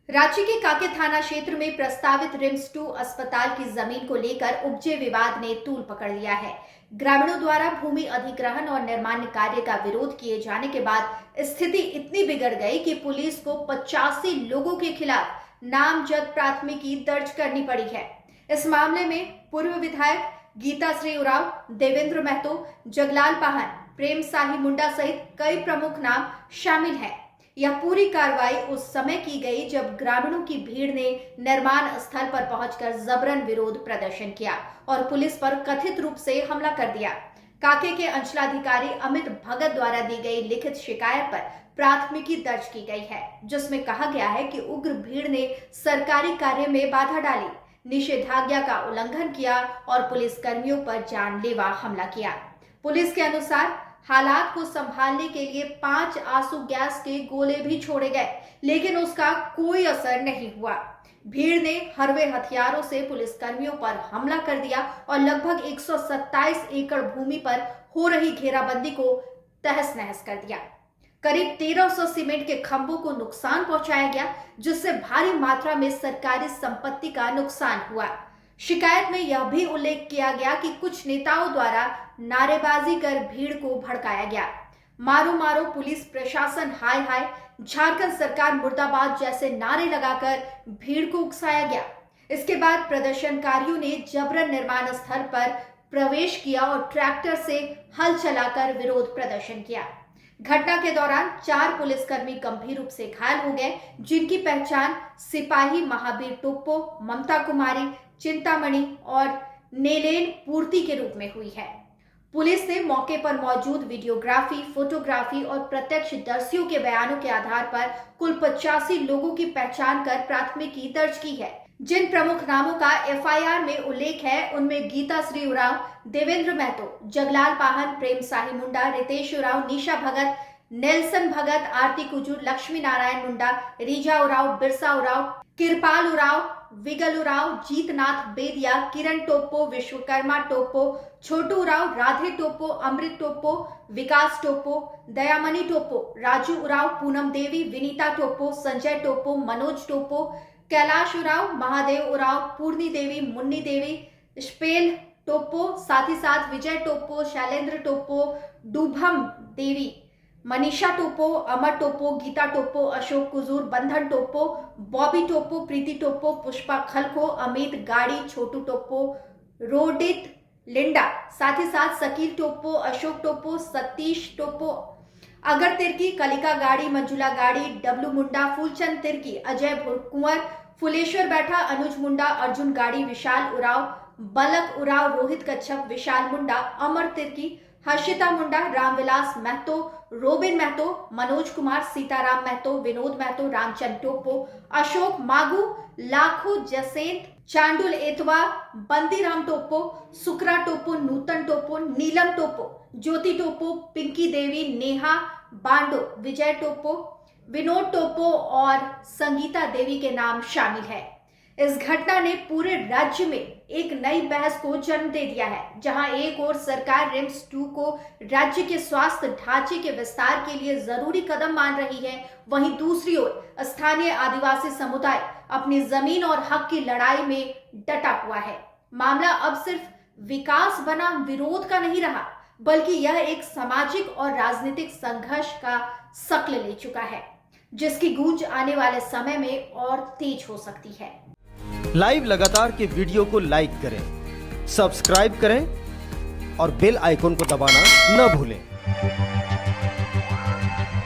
रांची के कांके थाना क्षेत्र में प्रस्तावित रिम्स 2 अस्पताल की जमीन को लेकर उपजे विवाद ने तूल पकड़ लिया है। ग्रामीणों द्वारा भूमि अधिग्रहण और निर्माण कार्य का विरोध किए जाने के बाद स्थिति इतनी बिगड़ गई कि पुलिस को 85 लोगों के खिलाफ नामजद प्राथमिकी दर्ज करनी पड़ी है। इस मामले में पूर्व विधायक गीताश्री उरांव, देवेंद्र महतो, जगलाल पाहन, प्रेम साही मुंडा सहित कई प्रमुख नाम शामिल हैं। यह पूरी कार्रवाई उस समय की गई जब ग्रामीणों की भीड़ ने निर्माण स्थल पर पहुंचकर जबरन विरोध प्रदर्शन किया और पुलिस पर कथित रूप से हमला कर दिया। कांके के अंचलाधिकारी अमित भगत द्वारा दी गई लिखित शिकायत पर प्राथमिकी दर्ज की गई है, जिसमें कहा गया है कि उग्र भीड़ ने सरकारी कार्य में बाधा डाली, निषेधाज्ञा का उल्लंघन किया और पुलिस कर्मियों पर जानलेवा हमला किया। पुलिस के अनुसार हालात को संभालने के लिए 5 आंसू गैस के गोले भी छोड़े गए, लेकिन उसका कोई असर नहीं हुआ। भीड़ ने हरवे हथियारों से पुलिस कर्मियों पर हमला कर दिया और लगभग 127 एकड़ भूमि पर हो रही घेराबंदी को तहस नहस कर दिया। करीब 1300 सीमेंट के खंभों को नुकसान पहुंचाया गया, जिससे भारी मात्रा में सरकारी संपत्ति का नुकसान हुआ। शिकायत में यह भी उल्लेख किया गया कि कुछ नेताओं द्वारा नारेबाजी कर भीड़ को भड़काया गया। मारो मारो, पुलिस प्रशासन हाय हाय, झारखंड सरकार मुर्दाबाद जैसे नारे लगाकर भीड़ को उकसाया गया। इसके बाद प्रदर्शनकारियों ने जबरन निर्माण स्थल पर प्रवेश किया और ट्रैक्टर से हल चलाकर विरोध प्रदर्शन किया। घटना के दौरान 4 पुलिसकर्मी गंभीर रूप से घायल हो गए, जिनकी पहचान सिपाही महावीर टोप्पो, ममता कुमारी, चिंतामणि और नेलेन पूर्ति के रूप में हुई है। पुलिस ने मौके पर मौजूद वीडियोग्राफी, फोटोग्राफी और प्रत्यक्षदर्शियों के बयानों के आधार पर कुल 85 लोगों की पहचान कर प्राथमिकी दर्ज की है। जिन प्रमुख नामों का एफआईआर में उल्लेख है, उनमें गीताश्री उरांव, देवेंद्र महतो, जगलाल पाहन, प्रेम साही मुंडा, रितेश उरांव, निशा भगत, नेल्सन भगत, आरती कुजूर, लक्ष्मी नारायण मुंडा, रीजा उरांव, बिरसा उरांव, किरपाल उरांव, विगल उरांव, जीतनाथ बेदिया, किरण टोप्पो, विश्वकर्मा टोप्पो, छोटू उरांव, राधे टोप्पो, अमृत टोप्पो, विकास टोप्पो, दयामणि टोप्पो, राजू उरांव, पूनम देवी, विनीता टोप्पो, संजय टोप्पो, मनोज टोप्पो, कैलाश उरांव, महादेव उरांव, पूर्णी देवी, मुन्नी देवी, स्पेल टोप्पो, साथ ही साथ विजय टोप्पो, शैलेंद्र टोप्पो, डूभम देवी, मनीषा टोप्पो, अमर टोप्पो, गीता टोप्पो, अशोक कुजूर, बंधन टोप्पो, बॉबी टोप्पो, प्रीति टोप्पो, पुष्पा खलखो, अमित गाड़ी, छोटू टोप्पो, रोडित लिंडा, साथ ही साथ सकील टोप्पो, अशोक टोप्पो, सतीश टोप्पो, अगर तिर्की, कलिका गाड़ी, मंजुला गाड़ी, डब्लू मुंडा, फूलचंद तिर्की, अजय कुंवर, फुलेश्वर बैठा, अनुज मुंडा, अर्जुन गाड़ी, विशाल उरांव, बलक उरांव, रोहित कच्छप, विशाल मुंडा, अमर तिर्की, हर्षिता मुंडा, रामविलास महतो, रोबिन महतो, मनोज कुमार, सीताराम महतो, विनोद महतो, रामचंद टोप्पो, अशोक मागू, लाखू जसैंत, चांडुल एतवा, बंदीराम टोप्पो, सुकरा टोप्पो, नूतन टोप्पो, नीलम टोप्पो, ज्योति टोप्पो, पिंकी देवी, नेहा बांडो, विजय टोप्पो, विनोद टोप्पो और संगीता देवी के नाम शामिल है। इस घटना ने पूरे राज्य में एक नई बहस को जन्म दे दिया है, जहां एक ओर सरकार रिम्स 2 को राज्य के स्वास्थ्य ढांचे के विस्तार के लिए जरूरी कदम मान रही है, वहीं दूसरी ओर स्थानीय आदिवासी समुदाय अपनी जमीन और हक की लड़ाई में डटा हुआ है। मामला अब सिर्फ विकास बना विरोध का नहीं रहा, बल्कि यह एक सामाजिक और राजनीतिक संघर्ष का शक्ल ले चुका है, जिसकी गूंज आने वाले समय में और तेज हो सकती है। लाइव लगातार के वीडियो को लाइक करें, सब्सक्राइब करें और बेल आइकन को दबाना न भूलें।